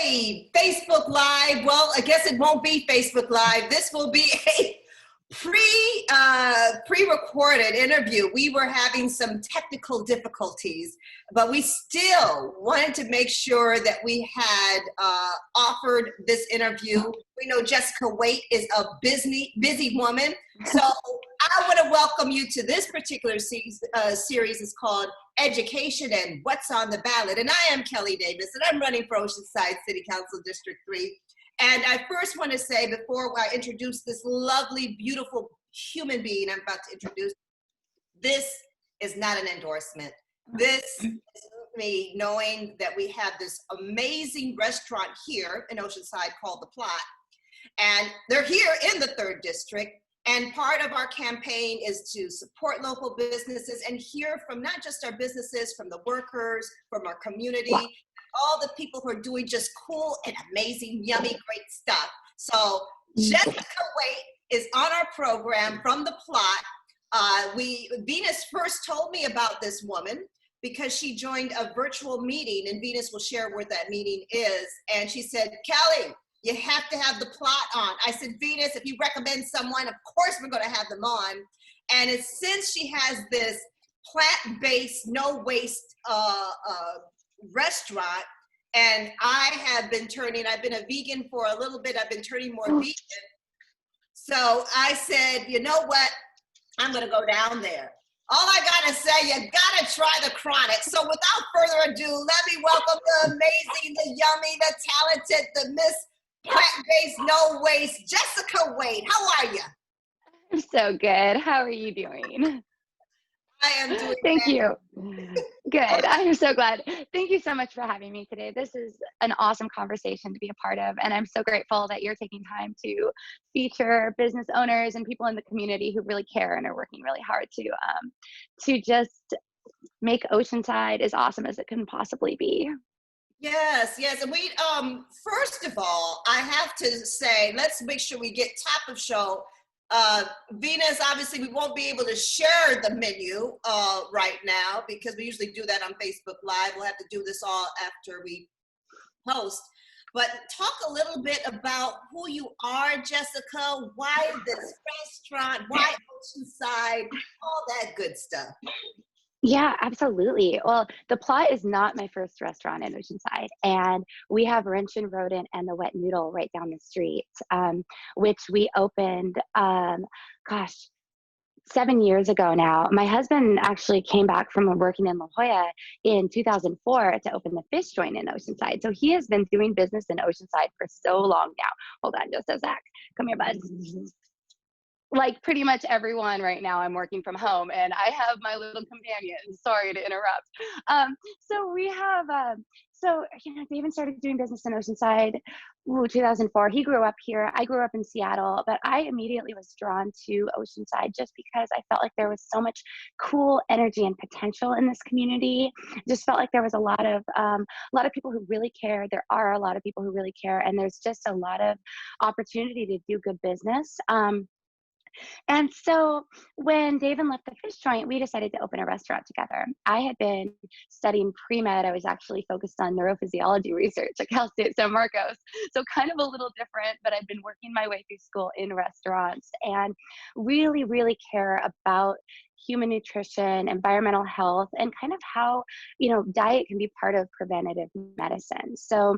Hi, Facebook Live. Well, I guess it won't be Facebook Live. This will be a pre-recorded interview. We were having some technical difficulties, but we still wanted to make sure that we had offered this interview. We know Jessica Waite is a busy woman, so I want to welcome you to this particular series. It's called Education and What's on the Ballot. And I am Kellie Davis, and I'm running for Oceanside City Council District 3. And I first want to say, before I introduce this lovely, beautiful human being I'm about to introduce, this is not an endorsement. This is me knowing that we have this amazing restaurant here in Oceanside called The Plot. And they're here in the 3rd District. And part of our campaign is to support local businesses and hear from not just our businesses, from the workers, from our community, all the people who are doing just cool and amazing, yummy, great stuff. So Jessica Waite is on our program from The Plot. Venus first told me about this woman because she joined a virtual meeting, and Venus will share where that meeting is. And she said, Kellie, you have to have The Plot on. I said, Venus, if you recommend someone, of course we're going to have them on. And it's, since she has this plant-based, no-waste restaurant, and I've been a vegan for a little bit, I've been turning more vegan. So I said, you know what? I'm going to go down there. All I got to say, you got to try the chronic. So without further ado, let me welcome the amazing, the yummy, the talented, the Miss Plant-Based, No Waste, Jessica Waite. How are you? I'm so good. How are you doing? I am doing Thank you. Good. I'm so glad. Thank you so much for having me today. This is an awesome conversation to be a part of, and I'm so grateful that you're taking time to feature business owners and people in the community who really care and are working really hard to just make Oceanside as awesome as it can possibly be. Yes, and we, first of all, I have to say, let's make sure we get top of show. Venus, obviously we won't be able to share the menu right now because we usually do that on Facebook Live. We'll have to do this all after we post. But talk a little bit about who you are, Jessica, why this restaurant, why Oceanside, all that good stuff. Yeah, absolutely. Well, The Plot is not my first restaurant in Oceanside, and we have Wrench and Rodent and the Wet Noodle right down the street, which we opened, 7 years ago now. My husband actually came back from working in La Jolla in 2004 to open the fish joint in Oceanside. So he has been doing business in Oceanside for so long now. Hold on just a sec. Come here, bud. Like pretty much everyone right now, I'm working from home and I have my little companion. Sorry to interrupt. So we have, David started doing business in Oceanside, 2004. He grew up here. I grew up in Seattle, but I immediately was drawn to Oceanside just because I felt like there was so much cool energy and potential in this community. Just felt like there was a lot of people who really care. There are a lot of people who really care, and there's just a lot of opportunity to do good business. And so when David left the fish joint, we decided to open a restaurant together. I had been studying pre-med. I was actually focused on neurophysiology research at Cal State San Marcos. So kind of a little different, but I've been working my way through school in restaurants and really, really care about human nutrition, environmental health, and kind of how, diet can be part of preventative medicine. So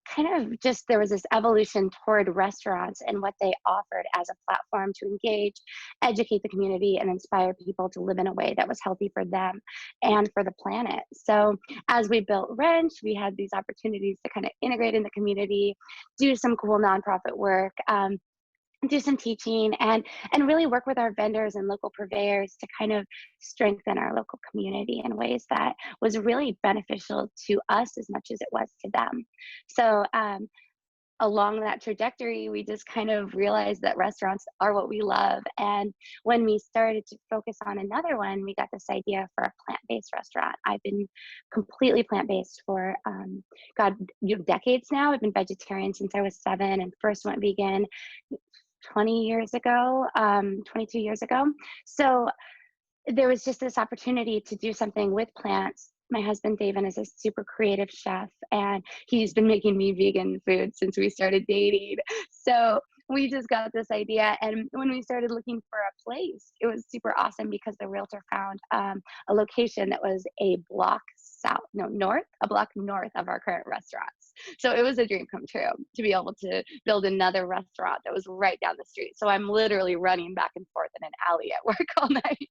kind of just there was this evolution toward restaurants and what they offered as a platform to engage, educate the community, and inspire people to live in a way that was healthy for them and for the planet. So as we built Wrench, we had these opportunities to kind of integrate in the community, do some cool nonprofit work, do some teaching, and really work with our vendors and local purveyors to kind of strengthen our local community in ways that was really beneficial to us as much as it was to them. So along that trajectory, we just kind of realized that restaurants are what we love. And when we started to focus on another one, we got this idea for a plant-based restaurant. I've been completely plant-based for, decades now. I've been vegetarian since I was 7 and first went vegan 22 years ago. So there was just this opportunity to do something with plants My husband David is a super creative chef, and he's been making me vegan food since we started dating. So we just got this idea, and when we started looking for a place, it was super awesome because the realtor found a location that was a block south, no, north, a block north of our current restaurants. So it was a dream come true to be able to build another restaurant that was right down the street. So I'm literally running back and forth in an alley at work all night.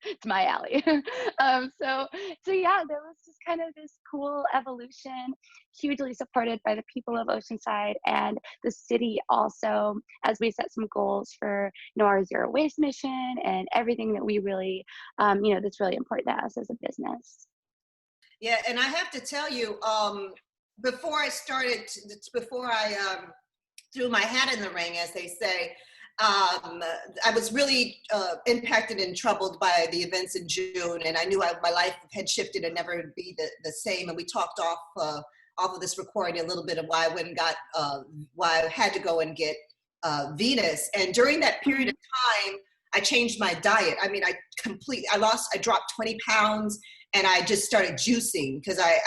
It's my alley. So yeah, there was just kind of this cool evolution, hugely supported by the people of Oceanside and the city also, as we set some goals for, our zero waste mission and everything that we really, that's really important to us as a business. Yeah, and I have to tell you, before I started, before I threw my hat in the ring, as they say, I was really impacted and troubled by the events in June, and I knew my life had shifted and never would be the same. And we talked off of this recording a little bit of why I went and got why I had to go and get Venus. And during that period of time, I changed my diet. I mean, I dropped 20 pounds. And I just started juicing because I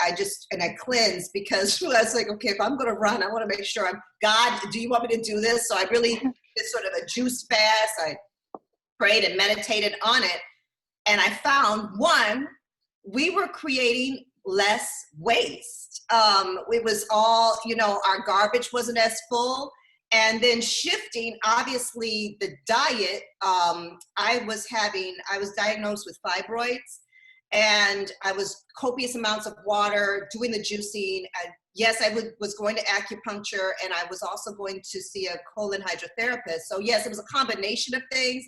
cleansed because I was like, okay, if I'm going to run, I want to make sure God, do you want me to do this? So I really did sort of a juice fast. I prayed and meditated on it. And I found, one, we were creating less waste. It was all, our garbage wasn't as full. And then shifting, obviously, the diet, I was diagnosed with fibroids. And I was copious amounts of water, doing the juicing. And yes, I was going to acupuncture, and I was also going to see a colon hydrotherapist. So yes, it was a combination of things,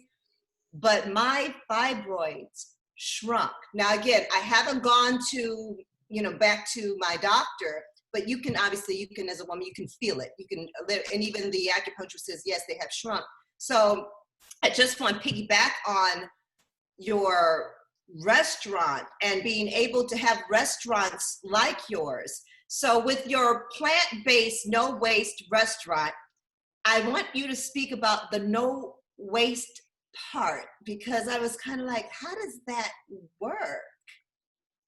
but my fibroids shrunk. Now, again, I haven't gone to, back to my doctor, but you can, as a woman, you can feel it. And even the acupuncturist says, yes, they have shrunk. So I just want to piggyback on your restaurant and being able to have restaurants like yours. So with your plant-based, no waste restaurant, I want you to speak about the no waste part, because I was kind of like, how does that work?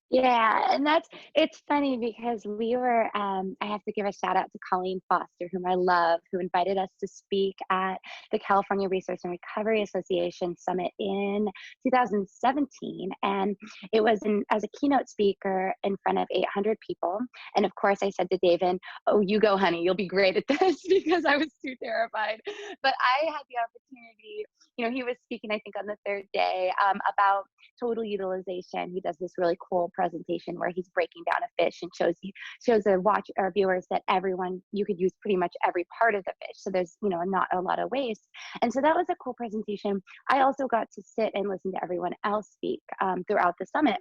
Yeah, and it's funny because I have to give a shout out to Colleen Foster, whom I love, who invited us to speak at the California Resource and Recovery Association Summit in 2017. And it was as a keynote speaker in front of 800 people. And of course I said to David, oh, you go, honey, you'll be great at this, because I was too terrified. But I had the opportunity, he was speaking, I think on the third day, about total utilization. He does this really cool presentation where he's breaking down a fish and shows our viewers that you could use pretty much every part of the fish. So there's, not a lot of waste. And so that was a cool presentation. I also got to sit and listen to everyone else speak throughout the summit.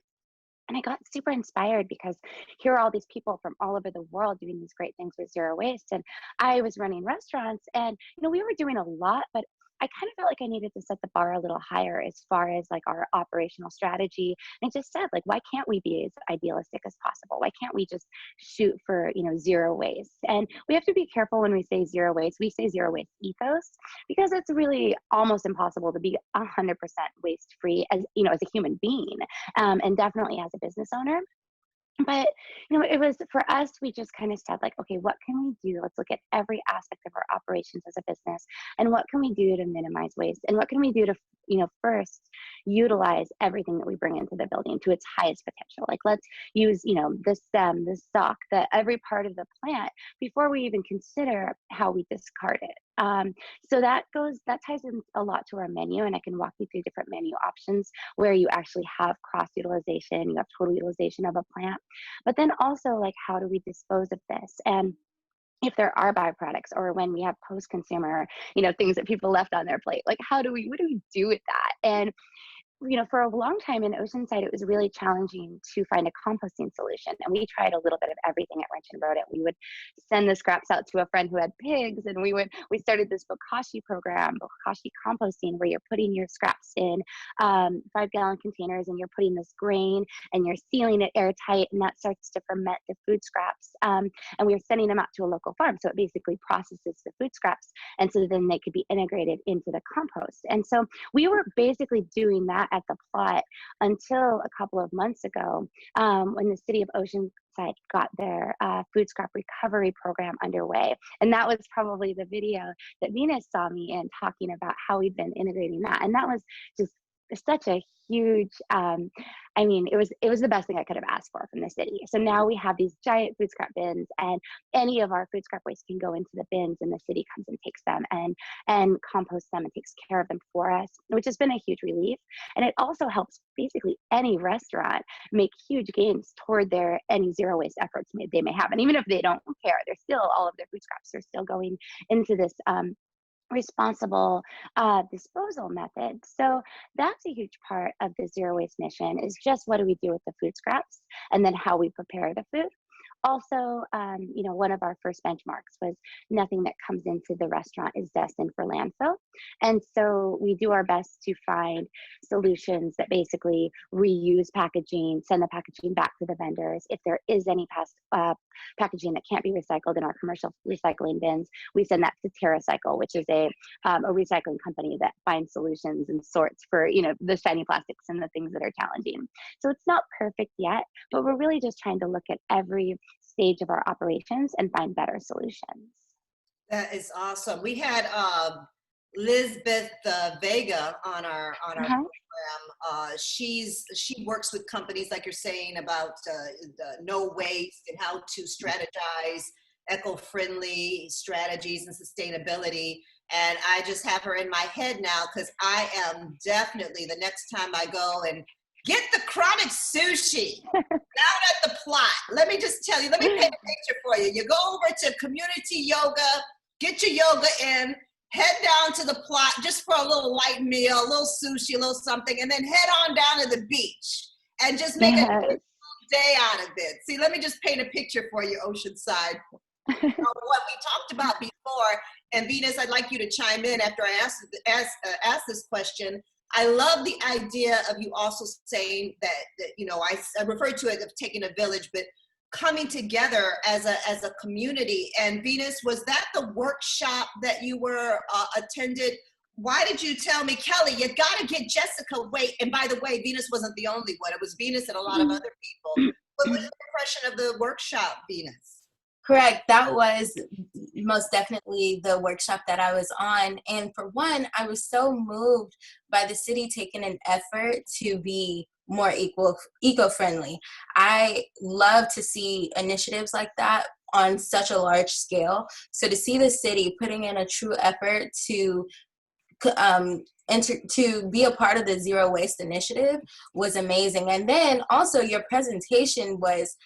And I got super inspired because here are all these people from all over the world doing these great things with zero waste. And I was running restaurants, and, we were doing a lot, but I kind of felt like I needed to set the bar a little higher as far as like our operational strategy. And I just said, like, why can't we be as idealistic as possible? Why can't we just shoot for, zero waste? And we have to be careful when we say zero waste. We say zero waste ethos, because it's really almost impossible to be 100% waste free as a human being, and definitely as a business owner. But, it was for us, we just kind of said, like, okay, what can we do? Let's look at every aspect of our operations as a business, and what can we do to minimize waste? And what can we do to, first utilize everything that we bring into the building to its highest potential? Like, let's use, the stem, the stalk, every part of the plant before we even consider how we discard it. So that ties in a lot to our menu, and I can walk you through different menu options where you actually have cross utilization, you have total utilization of a plant, but then also, like, how do we dispose of this? And if there are byproducts, or when we have post-consumer, things that people left on their plate, like, what do we do with that? And for a long time in Oceanside, it was really challenging to find a composting solution. And we tried a little bit of everything at Wrench and Rodent. We would send the scraps out to a friend who had pigs, and we started this Bokashi program, Bokashi composting, where you're putting your scraps in 5-gallon containers, and you're putting this grain and you're sealing it airtight, and that starts to ferment the food scraps. And we were sending them out to a local farm. So it basically processes the food scraps. And so then they could be integrated into the compost. And so we were basically doing that at the plot until a couple of months ago, when the city of Oceanside got their food scrap recovery program underway. And that was probably the video that Venus saw me in, talking about how we've been integrating that. And that was just such a huge, I mean, it was the best thing I could have asked for from the city. So now we have these giant food scrap bins, and any of our food scrap waste can go into the bins, and the city comes and takes them and composts them and takes care of them for us, which has been a huge relief. And it also helps basically any restaurant make huge gains toward their any zero waste efforts they may have. And even if they don't care, they're still, all of their food scraps are still going into this responsible disposal method. So that's a huge part of the zero waste mission, is just what do we do with the food scraps, and then how we prepare the food. Also, you know, one of our first benchmarks was nothing that comes into the restaurant is destined for landfill. And so we do our best to find solutions that basically reuse packaging, send the packaging back to the vendors. If there is any past packaging that can't be recycled in our commercial recycling bins, we send that to TerraCycle, which is a recycling company that finds solutions and sorts for, you know, the shiny plastics and the things that are challenging. So it's not perfect yet, but we're really just trying to look at every stage of our operations and find better solutions. That is awesome. We had Lisbeth Vega on our program. She works with companies, like you're saying, about the no waste and how to strategize eco-friendly strategies and sustainability. And I just have her in my head now, because I am definitely, the next time I go and get the chronic sushi down at the plot. Let me just tell you, let me paint a picture for you. You go over to community yoga, get your yoga in, head down to the plot just for a little light meal, a little sushi, a little something, and then head on down to the beach and just make a day out of it. See, let me just paint a picture for you, Oceanside. What we talked about before, and Venus, I'd like you to chime in after I ask this question. I love the idea of you also saying that you know, I referred to it of taking a village, but coming together as a community. And Venus, was that the workshop that you were attended? Why did you tell me, Kelly, you got to get Jessica Waite? And by the way, Venus wasn't the only one. It was Venus and a lot of other people. What was your impression of the workshop, Venus? Correct. That was most definitely the workshop that I was on. And for one, I was so moved by the city taking an effort to be more eco-friendly. I love to see initiatives like that on such a large scale. So to see the city putting in a true effort to be a part of the Zero Waste Initiative was amazing. And then also your presentation was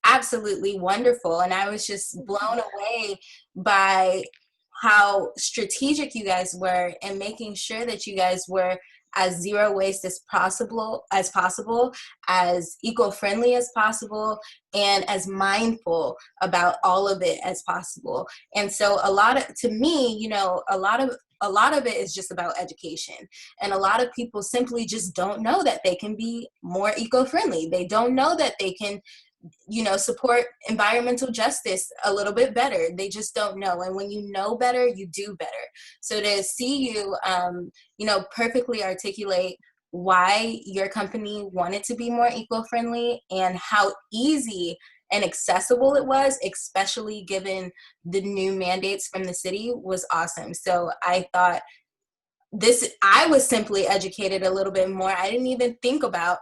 absolutely wonderful. And I was just blown away by how strategic you guys were in making sure that you guys were as zero waste as possible, as eco-friendly as possible, and as mindful about all of it as possible. And so to me, you know, a lot of it is just about education. And a lot of people simply just don't know that they can be more eco-friendly. They don't know that they can, you know, support environmental justice a little bit better. They just don't know. And when you know better, you do better. So to see you, you know, perfectly articulate why your company wanted to be more eco-friendly and how easy and accessible it was, especially given the new mandates from the city, was awesome. So I thought I was simply educated a little bit more. I didn't even think about,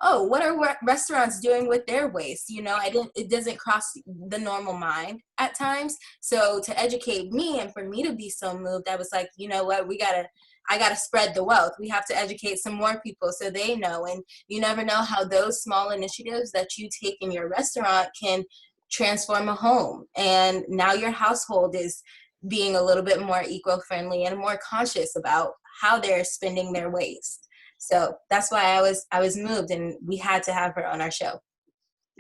oh, what are restaurants doing with their waste? You know, it doesn't cross the normal mind at times. So to educate me and for me to be so moved, I was like, you know what, I gotta spread the wealth. We have to educate some more people so they know. And you never know how those small initiatives that you take in your restaurant can transform a home. And now your household is being a little bit more eco-friendly and more conscious about how they're spending their waste. So that's why I was moved, and we had to have her on our show.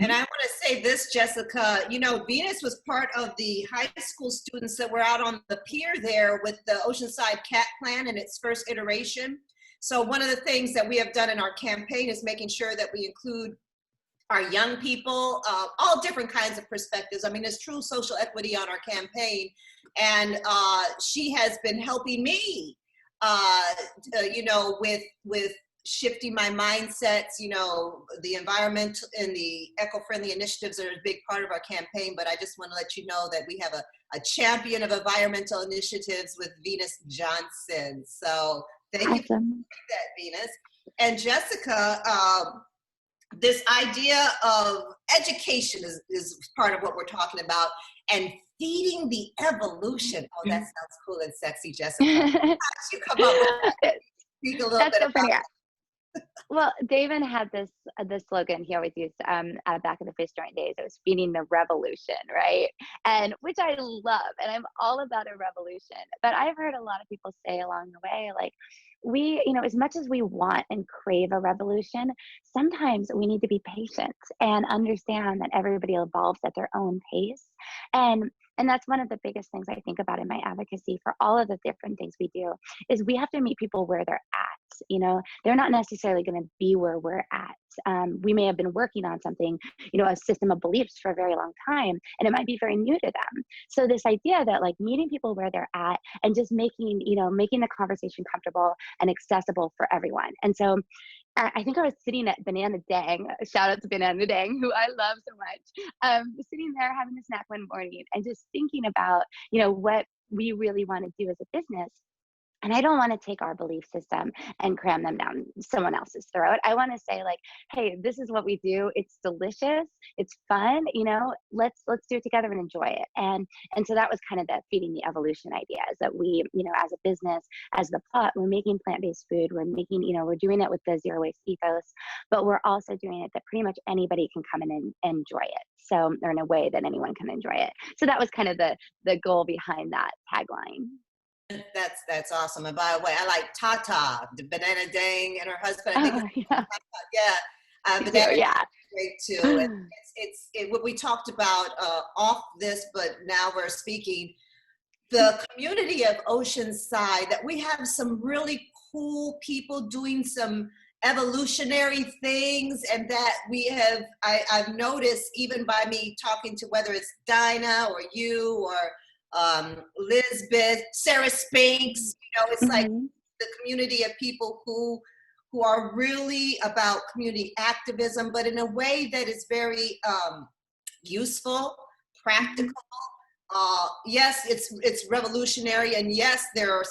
And I want to say this, Jessica, you know, Venus was part of the high school students that were out on the pier there with the Oceanside Cat Plan in its first iteration. So one of the things that we have done in our campaign is making sure that we include our young people, all different kinds of perspectives. I mean, there's true social equity on our campaign. And she has been helping me, you know, with shifting my mindsets. You know, the environment and the eco-friendly initiatives are a big part of our campaign, but I just want to let you know that we have a champion of environmental initiatives with Venus Johnson. So thank you for that, Venus. And Jessica, this idea of education is part of what we're talking about, and feeding the evolution. Oh, that sounds cool and sexy, Jessica. How did you come up with that? Speak a little That's bit so about funny. that. Well, David had this slogan he always used back in the fish joint days. It was feeding the revolution, right? And which I love, and I'm all about a revolution. But I've heard a lot of people say along the way, like, we, you know, as much as we want and crave a revolution, sometimes we need to be patient and understand that everybody evolves at their own pace. And that's one of the biggest things I think about in my advocacy for all of the different things we do, is we have to meet people where they're at. You know, they're not necessarily going to be where we're at. We may have been working on something, you know, a system of beliefs for a very long time, and it might be very new to them. So this idea that, like, meeting people where they're at and just making, you know, making the conversation comfortable and accessible for everyone. And so I think I was sitting at Banana Dang, shout out to Banana Dang, who I love so much, sitting there having a snack one morning and just thinking about, you know, what we really want to do as a business. And I don't want to take our belief system and cram them down someone else's throat. I want to say, like, hey, this is what we do. It's delicious. It's fun. You know, let's do it together and enjoy it. And so that was kind of that feeding the evolution idea, is that we, you know, as a business, as the plot, we're making plant-based food. We're making, you know, we're doing it with the zero waste ethos, but we're also doing it that pretty much anybody can come in and enjoy it. So, or in a way that anyone can enjoy it. So that was kind of the goal behind that tagline. That's awesome. And by the way, I like Tata, the Banana Dang, and her husband. I think Oh, yeah. yeah, Me Banana too, yeah. great too. And it's what we talked about off this, but now we're speaking. The community of Oceanside, that we have some really cool people doing some evolutionary things, and that I've noticed, even by me talking to, whether it's Dinah or you or Lisbeth, Sarah Spinks, you know, it's like Mhm. the community of people who are really about community activism, but in a way that is very useful, practical. Yes, it's revolutionary, and yes, there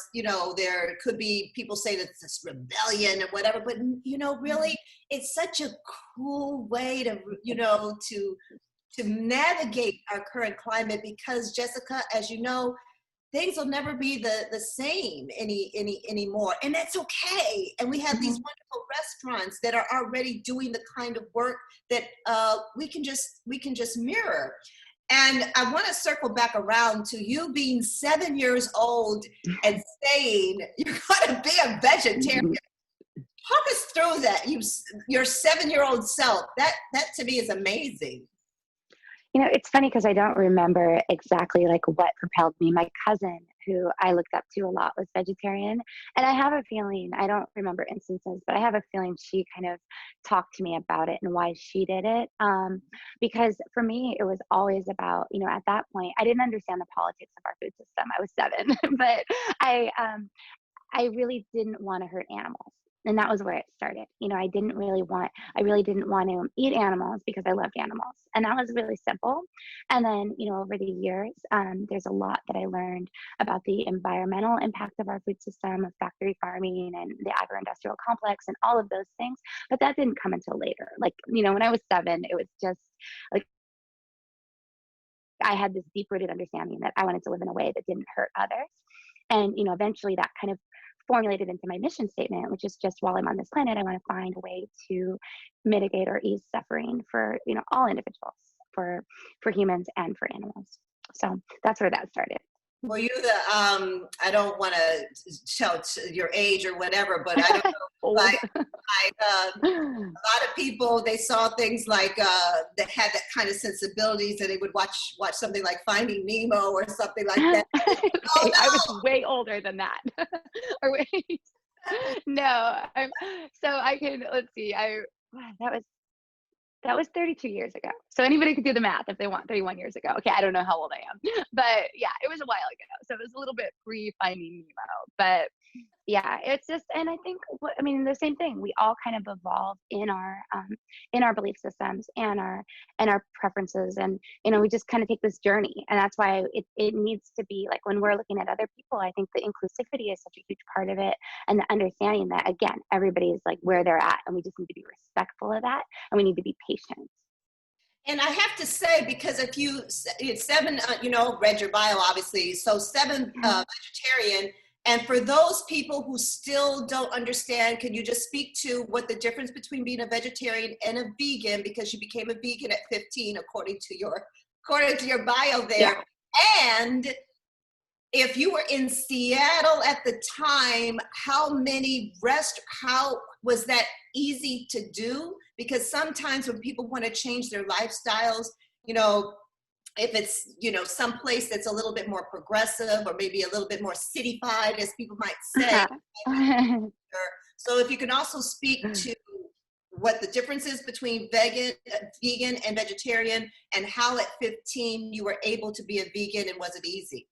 could be people say that it's rebellion or whatever, but you know, really, it's such a cool way to, you know, to navigate our current climate, because Jessica, as you know, things will never be the same anymore, and that's okay. And we have these Mhm. wonderful restaurants that are already doing the kind of work that we can just mirror. And I want to circle back around to you being 7 years old and saying you're going to be a vegetarian. Talk us through that. Your 7-year-old self. That to me is amazing. You know, it's funny because I don't remember exactly like what propelled me. My cousin, who I looked up to a lot, was vegetarian. And I have a feeling, I don't remember instances, but I have a feeling she kind of talked to me about it and why she did it. Because for me, it was always about, you know, at that point, I didn't understand the politics of our food system. I was 7, but I really didn't want to hurt animals. And that was where it started. You know, I really didn't want to eat animals because I loved animals. And that was really simple. And then, you know, over the years, there's a lot that I learned about the environmental impact of our food system, of factory farming and the agro-industrial complex and all of those things. But that didn't come until later. Like, you know, when I was 7, it was just like, I had this deep rooted understanding that I wanted to live in a way that didn't hurt others. And, you know, eventually that kind of formulated into my mission statement, which is just, while I'm on this planet, I want to find a way to mitigate or ease suffering for, you know, all individuals, for humans and for animals. So that's where that started. Were you the I don't want to tell your age or whatever, but I don't know, Old. a lot of people, they saw things like that had that kind of sensibilities, and they would watch something like Finding Nemo or something like that. Oh Okay, I was way older than that. Or wait, no, so I can, let's see, that was 32 years ago. So anybody could do the math if they want, 31 years ago. Okay, I don't know how old I am, but yeah, it was a while ago. So it was a little bit pre Finding Nemo, but Yeah, it's just, and I think, I mean, the same thing. We all kind of evolve in our belief systems and our preferences, and we just kind of take this journey, and that's why it needs to be like when we're looking at other people. I think the inclusivity is such a huge part of it, and the understanding that again, everybody's like where they're at, and we just need to be respectful of that, and we need to be patient. And I have to say, because if it's seven, read your bio, obviously, so seven vegetarian. And for those people who still don't understand, can you just speak to what the difference between being a vegetarian and a vegan, because you became a vegan at 15, according to your bio there. Yeah. And if you were in Seattle at the time, how was that easy to do? Because sometimes when people want to change their lifestyles, if it's, some place that's a little bit more progressive or maybe a little bit more cityfied, as people might say. So if you can also speak to what the difference is between vegan and vegetarian, and how at 15 you were able to be a vegan, and was it easy?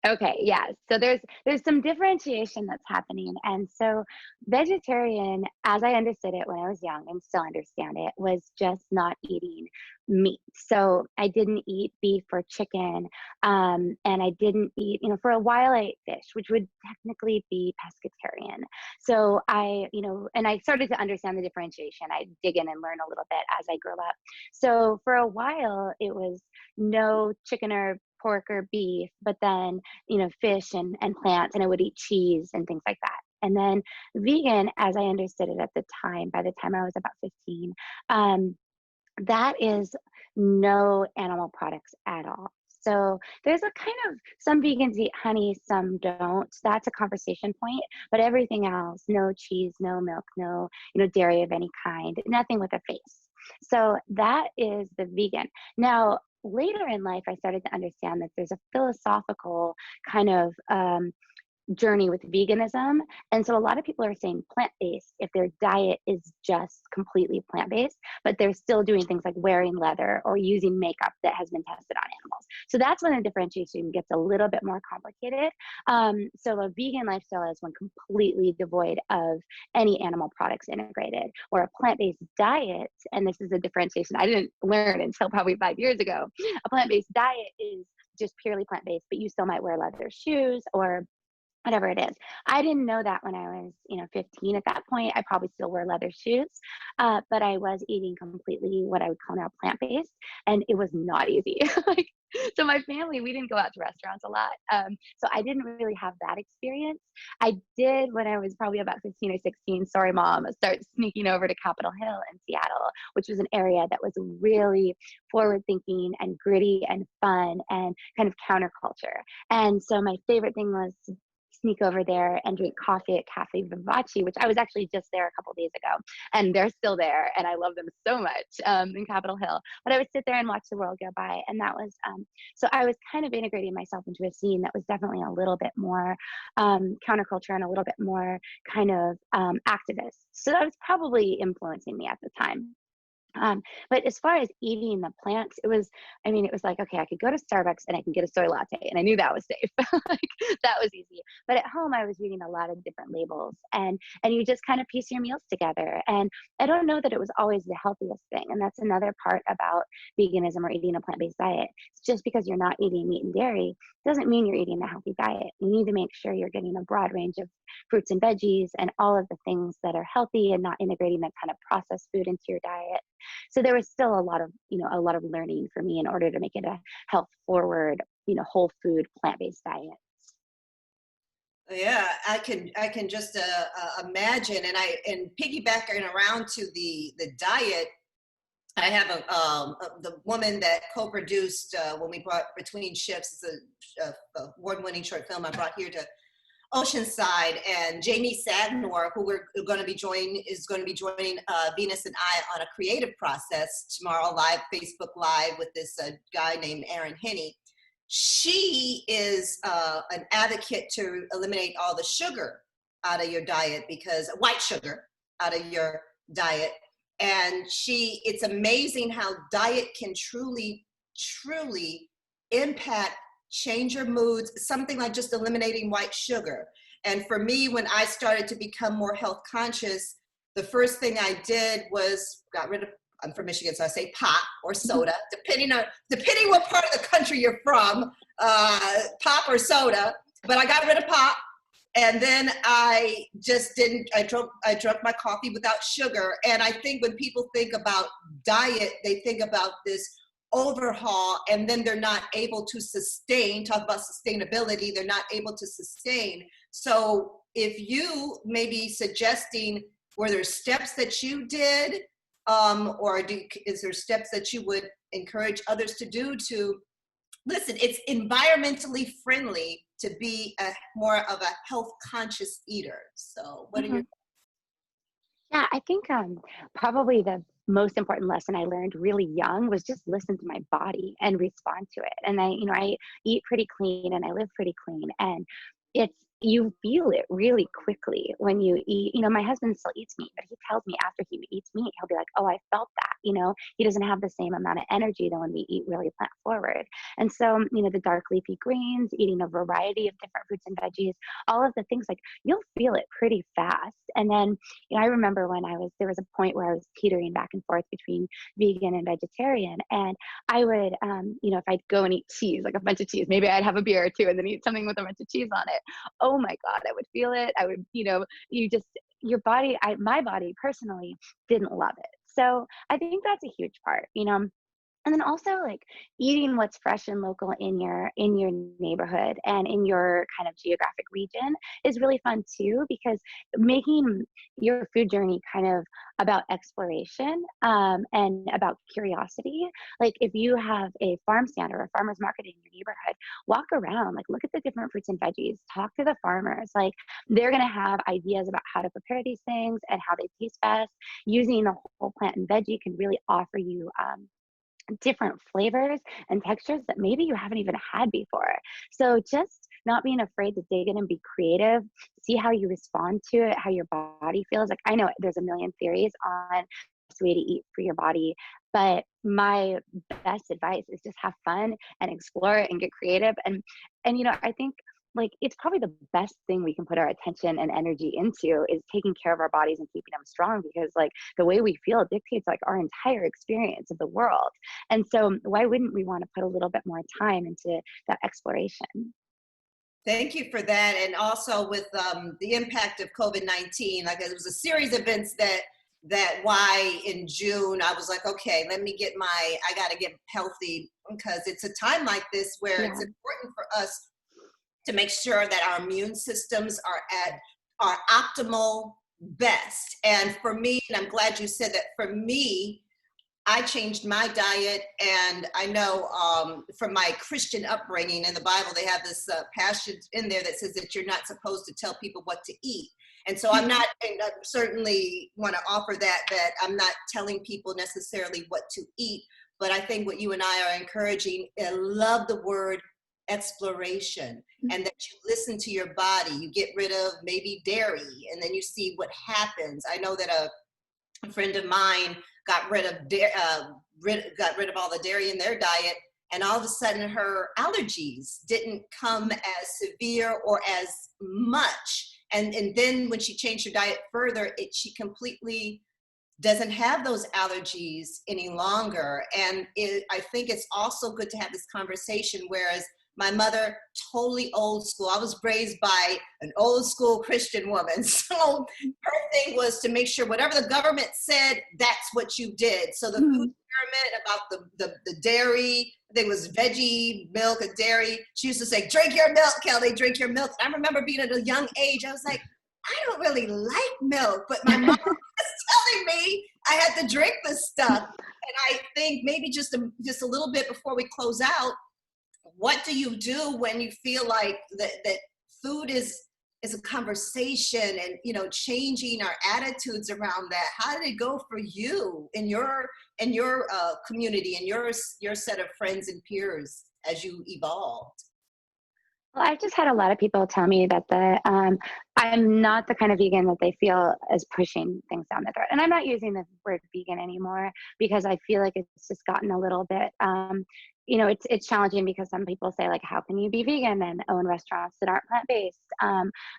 Okay, yeah. So there's some differentiation that's happening. And so vegetarian, as I understood it when I was young and still understand it, was just not eating meat. So I didn't eat beef or chicken. And I didn't eat, for a while I ate fish, which would technically be pescatarian. So and I started to understand the differentiation. I dig in and learn a little bit as I grew up. So for a while it was no chicken or pork or beef, but then, fish and plants, and I would eat cheese and things like that. And then vegan, as I understood it at the time, by the time I was about 15, that is no animal products at all. So there's a kind of, some vegans eat honey, some don't. That's a conversation point, but everything else, no cheese, no milk, no, dairy of any kind, nothing with a face. So that is the vegan. Now, later in life, I started to understand that there's a philosophical kind of journey with veganism. And so a lot of people are saying plant-based if their diet is just completely plant-based, but they're still doing things like wearing leather or using makeup that has been tested on animals. So that's when the differentiation gets a little bit more complicated. So a vegan lifestyle is one completely devoid of any animal products integrated, or a plant-based diet, and this is a differentiation I didn't learn until probably 5 years ago. A plant-based diet is just purely plant-based, but you still might wear leather shoes or whatever it is. I didn't know that when I was, 15 at that point. I probably still wear leather shoes, but I was eating completely what I would call now plant-based, and it was not easy. So my family, we didn't go out to restaurants a lot. So I didn't really have that experience. I did when I was probably about 15 or 16, sorry mom, start sneaking over to Capitol Hill in Seattle, which was an area that was really forward thinking and gritty and fun and kind of counterculture. And so my favorite thing was sneak over there and drink coffee at Cafe Vivace, which I was actually just there a couple days ago, and they're still there, and I love them so much in Capitol Hill. But I would sit there and watch the world go by, and that was so I was kind of integrating myself into a scene that was definitely a little bit more counterculture and a little bit more kind of activist. So that was probably influencing me at the time. But as far as eating the plants, it was like, okay, I could go to Starbucks and I can get a soy latte, and I knew that was safe. Like, that was easy. But at home, I was reading a lot of different labels, and you just kind of piece your meals together. And I don't know that it was always the healthiest thing. And that's another part about veganism or eating a plant-based diet. Just because you're not eating meat and dairy doesn't mean you're eating a healthy diet. You need to make sure you're getting a broad range of fruits and veggies and all of the things that are healthy, and not integrating that kind of processed food into your diet. So there was still a lot of learning for me in order to make it a health forward, whole food, plant-based diet. Yeah, I can just imagine, and piggybacking around to the diet. I have the woman that co-produced when we brought Between Shifts, a award-winning short film I brought here to Oceanside, and Jamie Sadnor, who is going to be joining Venus and I on a creative process tomorrow, Facebook Live, with this guy named Aaron Henney. She is an advocate to eliminate all the sugar out of your diet, because white sugar out of your diet. And it's amazing how diet can truly, truly impact, change your moods, something like just eliminating white sugar. And for me, when I started to become more health conscious, the first thing I did was got rid of, I'm from Michigan, so I say pop or soda, depending what part of the country you're from, pop or soda. But I got rid of pop, and then I just didn't. I drank my coffee without sugar. And I think when people think about diet, they think about this overhaul, and then they're not able to sustain. Talk about sustainability. They're not able to sustain. So if you may be suggesting, were there steps that you did? Is there steps that you would encourage others to do to listen? It's environmentally friendly to be more of a health conscious eater. So what are your Yeah, I think probably the most important lesson I learned really young was just listen to my body and respond to it. And I eat pretty clean and I live pretty clean. And you feel it really quickly when you eat. My husband still eats meat, but he tells me after he eats meat, he'll be like, oh, I felt that. He doesn't have the same amount of energy than when we eat really plant forward. And so, the dark leafy greens, eating a variety of different fruits and veggies, all of the things, like, you'll feel it pretty fast. And then, I remember when there was a point where I was teetering back and forth between vegan and vegetarian. And I would, if I'd go and eat cheese, like a bunch of cheese, maybe I'd have a beer or two and then eat something with a bunch of cheese on it. Oh my God, I would feel it. I would, your body, my body personally didn't love it. So I think that's a huge part, and then also, like, eating what's fresh and local in your neighborhood and in your kind of geographic region is really fun too, because making your food journey kind of about exploration and about curiosity. Like, if you have a farm stand or a farmer's market in your neighborhood, walk around, like, look at the different fruits and veggies, talk to the farmers. Like, they're going to have ideas about how to prepare these things and how they taste best. Using the whole plant and veggie can really offer you different flavors and textures that maybe you haven't even had before. So just not being afraid to dig in and be creative, see how you respond to it, how your body feels. Like, I know there's a million theories on the best way to eat for your body, but my best advice is just have fun and explore it and get creative. And I think, like, it's probably the best thing we can put our attention and energy into is taking care of our bodies and keeping them strong, because, like, the way we feel dictates, like, our entire experience of the world. And so why wouldn't we want to put a little bit more time into that exploration? Thank you for that. And also with the impact of COVID-19, like, it was a series of events that why in June I was like, okay, I got to get healthy, because it's a time like this where it's important for us to make sure that our immune systems are at our optimal best. And for me, and I'm glad you said that, for me, I changed my diet. And I know from my Christian upbringing in the Bible, they have this passage in there that says that you're not supposed to tell people what to eat. And so and I certainly want to offer that I'm not telling people necessarily what to eat, but I think what you and I are encouraging, I love the word exploration, and that you listen to your body. You get rid of maybe dairy, and then you see what happens. I know that a friend of mine got rid of all the dairy in their diet, and all of a sudden her allergies didn't come as severe or as much. And then when she changed her diet further, she completely doesn't have those allergies any longer. And I think it's also good to have this conversation, whereas my mother, totally old school. I was raised by an old school Christian woman. So her thing was to make sure whatever the government said, that's what you did. So the food experiment about the dairy, I think it was veggie, milk, and dairy. She used to say, drink your milk, Kelly, drink your milk. And I remember being at a young age, I was like, I don't really like milk, but my mom was telling me I had to drink this stuff. And I think maybe just a little bit before we close out, what do you do when you feel like that food is a conversation, and changing our attitudes around that? How did it go for you in your community and your set of friends and peers as you evolved? Well, I've just had a lot of people tell me that I'm not the kind of vegan that they feel is pushing things down their throat. And I'm not using the word vegan anymore, because I feel like it's just gotten a little bit, it's challenging because some people say like, how can you be vegan and own restaurants that aren't plant-based?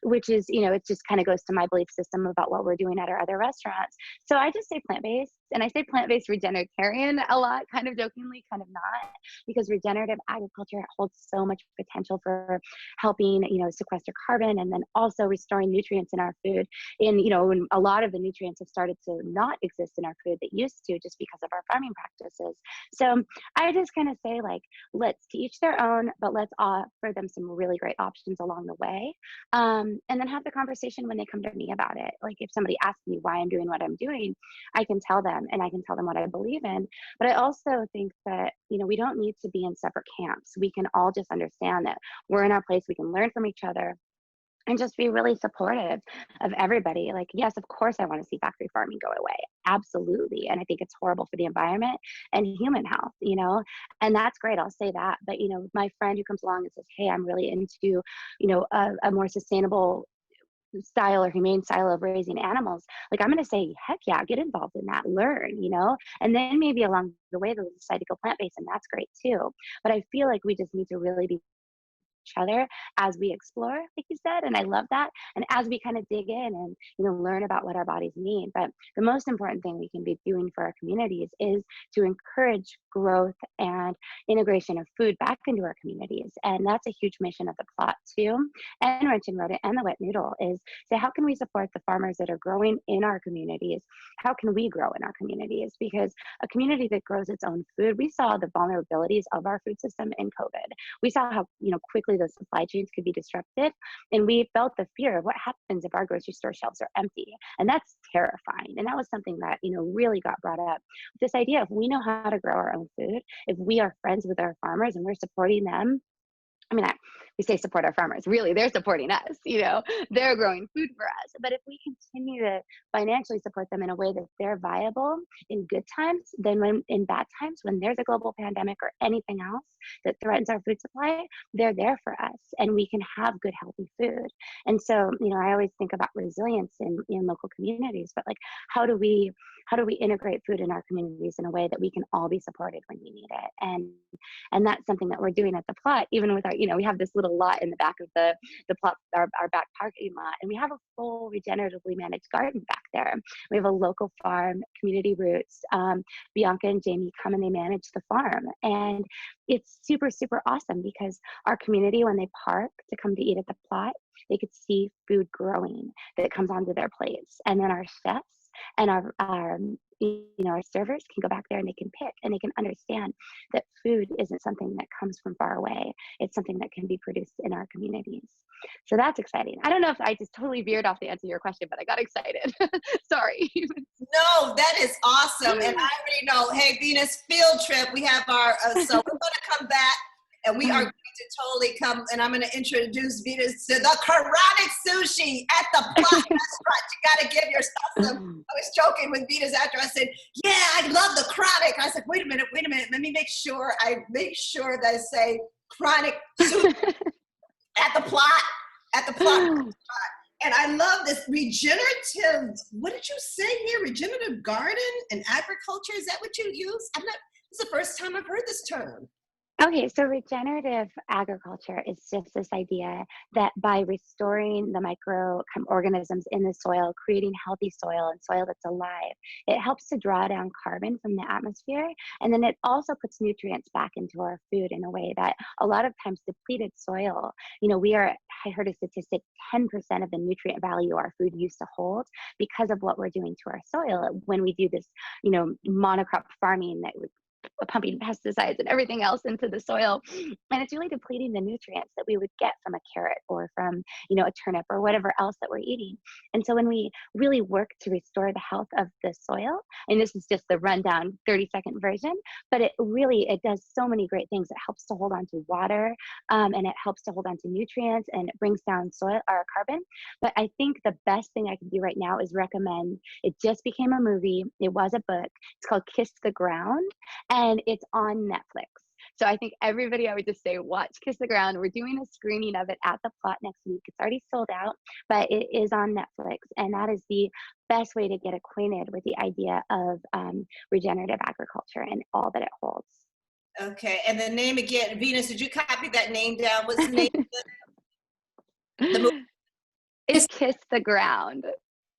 Which is, it just kind of goes to my belief system about what we're doing at our other restaurants. So I just say plant-based, and I say plant-based regeneritarian a lot, kind of jokingly, kind of not, because regenerative agriculture holds so much potential for helping, sequester carbon and then also restoring nutrients in our food. And, when a lot of the nutrients have started to not exist in our food that used to, just because of our farming practices. So I just kind of say like, let's to each their own, but let's offer them some really great options along the way. And then have the conversation when they come to me about it. Like if somebody asks me why I'm doing what I'm doing, I can tell them, and I can tell them what I believe in. But I also think that, we don't need to be in separate camps. We can all just understand that we're in our place. We can learn from each other and just be really supportive of everybody. Like, yes, of course, I want to see factory farming go away. Absolutely. And I think it's horrible for the environment and human health, and that's great. I'll say that. But, my friend who comes along and says, hey, I'm really into, a more sustainable style or humane style of raising animals, like I'm going to say, heck yeah, get involved in that, learn, and then maybe along the way they'll decide to go plant-based, and that's great too. But I feel like we just need to really be each other as we explore, like you said, and I love that. And as we kind of dig in and learn about what our bodies need. But the most important thing we can be doing for our communities is to encourage growth and integration of food back into our communities. And that's a huge mission of the plot too, and Wrench and Rodent and the Wet Noodle, is so how can we support the farmers that are growing in our communities? How can we grow in our communities? Because a community that grows its own food, we saw the vulnerabilities of our food system in COVID. We saw how quickly those supply chains could be disrupted, and we felt the fear of what happens if our grocery store shelves are empty, and that's terrifying. And that was something that really got brought up. This idea of we know how to grow our own food, if we are friends with our farmers and we're supporting them. We say support our farmers. Really, they're supporting us. They're growing food for us. But if we continue to financially support them in a way that they're viable in good times, then when in bad times, when there's a global pandemic or anything else that threatens our food supply, they're there for us, and we can have good, healthy food. And so, I always think about resilience in local communities. But like, how do we integrate food in our communities in a way that we can all be supported when we need it? And that's something that we're doing at the plot, even with our, we have this little lot in the back of the plot, our back parking lot, and we have a full regeneratively managed garden back there. We have a local farm, Community Roots. Bianca and Jamie come and they manage the farm, and it's super, super awesome because our community, when they park to come to eat at the plot, they could see food growing that comes onto their plates, and then our chefs and our servers can go back there and they can pick, and they can understand that food isn't something that comes from far away. It's something that can be produced in our communities. So that's exciting. I don't know if I just totally veered off the answer to your question, but I got excited. Sorry. No, that is awesome. And I already know, hey, Venus field trip, we have our, so we're going to come back and we are going to totally come, and I'm going to introduce Venus to the Chronic Sushi at the Plot Restaurant. You got to give your stuff some. I was joking with Venus after I said, yeah, I love the Chronic. I said, wait a minute. Let me make sure that I say Chronic Sushi at the Plot Restaurant. And I love this regenerative, what did you say here? Regenerative garden and agriculture? Is that what you use? This is the first time I've heard this term. Okay, so regenerative agriculture is just this idea that by restoring the microorganisms in the soil, creating healthy soil and soil that's alive, it helps to draw down carbon from the atmosphere. And then it also puts nutrients back into our food in a way that a lot of times depleted soil, I heard a statistic, 10% of the nutrient value our food used to hold because of what we're doing to our soil when we do this, monocrop farming that would pumping pesticides and everything else into the soil. And it's really depleting the nutrients that we would get from a carrot or from, a turnip or whatever else that we're eating. And so when we really work to restore the health of the soil, and this is just the rundown 30-second version, but it does so many great things. It helps to hold on to water, and it helps to hold on to nutrients, and it brings down soil or carbon. But I think the best thing I can do right now is recommend, it just became a movie. It was a book. It's called Kiss the Ground, and it's on Netflix. So I think everybody, I would just say, watch Kiss the Ground. We're doing a screening of it at the Plot next week. It's already sold out, but it is on Netflix. And that is the best way to get acquainted with the idea of regenerative agriculture and all that it holds. Okay, and the name again, Venus, did you copy that name down? What's the name of the movie? It's Kiss the Ground.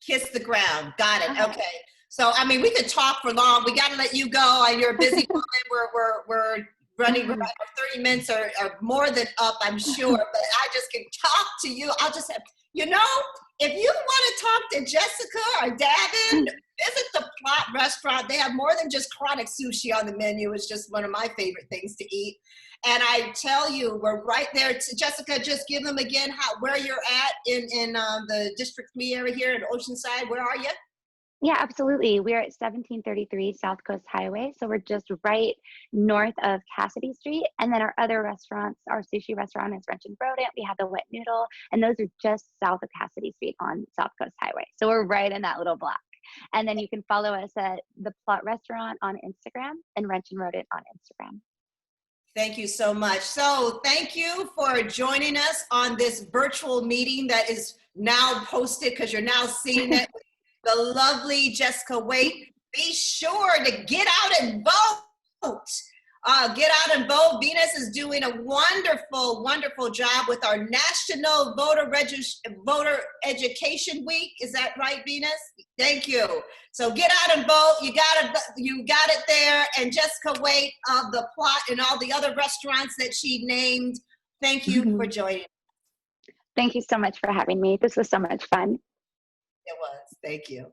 Kiss the Ground. Got it. Uh-huh. Okay. So, I mean, we could talk for long. We got to let you go. You're a busy woman. We're running right, 30 minutes or more than up, I'm sure. But I just can talk to you. I'll just have, you know, if you want to talk to Jessica or Davin, visit the Plot restaurant. They have more than just chronic sushi on the menu. It's just one of my favorite things to eat. And I tell you, we're right there. Jessica, just give them again where you're at in the District 3 area here in Oceanside. Where are you? Yeah, absolutely. We're at 1733 South Coast Highway. So we're just right north of Cassidy Street. And then our other restaurants, our sushi restaurant is Wrench and Rodent. We have the Wet Noodle, and those are just south of Cassidy Street on South Coast Highway. So we're right in that little block. And then you can follow us at the Plot Restaurant on Instagram and Wrench and Rodent on Instagram. Thank you so much. So thank you for joining us on this virtual meeting that is now posted because you're now seeing it. The lovely Jessica Waite. Be sure to get out and vote. Get out and vote. Venus is doing a wonderful, wonderful job with our National Voter Education Week. Is that right, Venus? Thank you. So get out and vote. You got it there. And Jessica Waite of the Plot and all the other restaurants that she named. Thank you for joining. Thank you so much for having me. This was so much fun. It was. Thank you.